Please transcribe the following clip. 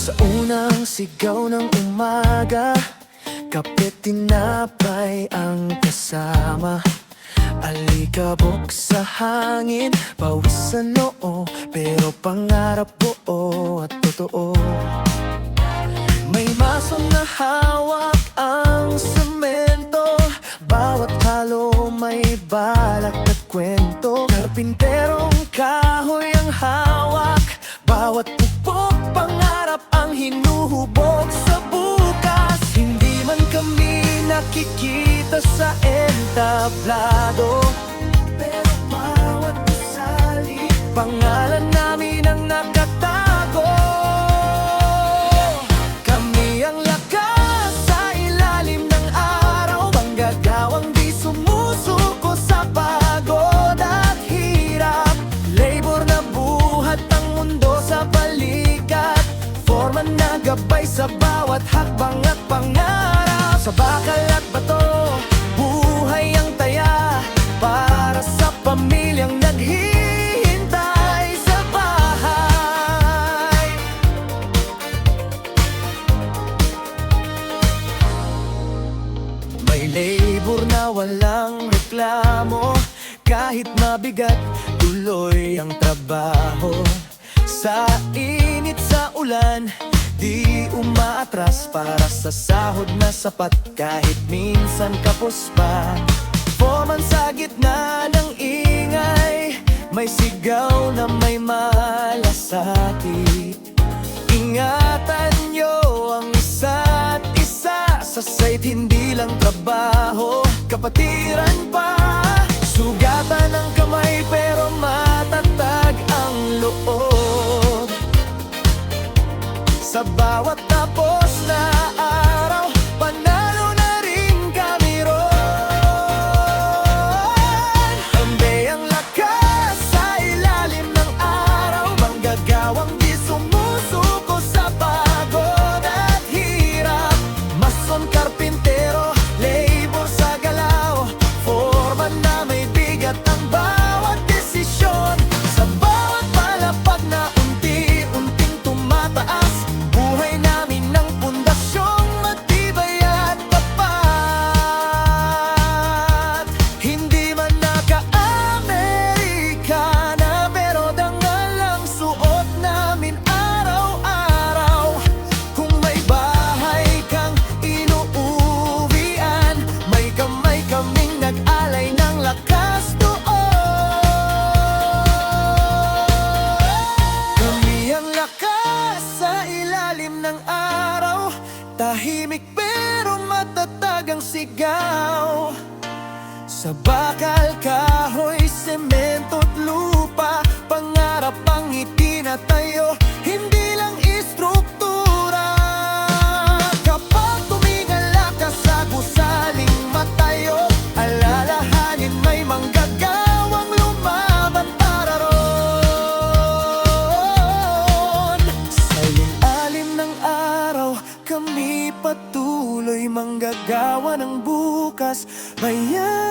Sa unang sigaw ng umaga, kape tinapay ang kasama. Alikabok sa hangin, pawis sa noo, pero pangarap buo at totoo. May maso na hawak ang semento, bawat halo may balak at kwento. Karpinterong kahoy ang hawak, bawat pupok pangarap ang hinuhubog sa bukas. Hindi man kami nakikita sa entablado, pero bawat gusali, pangalan namin ang nakatago. Kami ang lakas sa ilalim ng araw, manggagawang di sumusuko sa pagod at hirap. Labor na buhat ang mundo sa balikat, forma na gabay sa bawat hakbang at pangarap. Sa bakal at bato, buhay ang taya, para sa pamilyang naghihintay sa bahay. May labor na walang reklamo, kahit mabigat, tuloy ang trabaho. Sa init, sa ulan, di umaatras, para sa sahod na sapat, kahit minsan kapos pa. Foreman sa gitna ng ingay, may sigaw na may malasakit. Ingatan nyo ang isa't isa, sa site hindi lang trabaho, kapatiran pa. Sugatan ang kamay pero matatag ang loob. Sa bawat tapos na araw, panalo na rin kami ron. Hambay ang lakas sa ilalim ng araw, manggagawang di sumusuko sa pagod at hirap. Mason, karpintero, labor sa galaw, forma na may bigat ang bawat desisyon. Sa bawat palapag na unti-unting tumataas, buhay namin ng pundasyong matibay at tapat. Hindi man naka-Amerikana, pero dangal ang suot namin araw-araw. Kung may bahay kang inuuwian, may kamay kaming nag-alay ng lakas doon. Kami ang lakas sa ilalim ng araw, tahimik pero matatag ang sigaw. Sa bakal, kahoy, semento't lupa, pangarap ang itinatayo, hindi lang istruktura. Kapag tumingala ka sa gusaling matayo, alalahanin may manggagawang lumaban para ron. Sa ilalim ng araw, kami patuloy manggagawa ng bukas. Bayan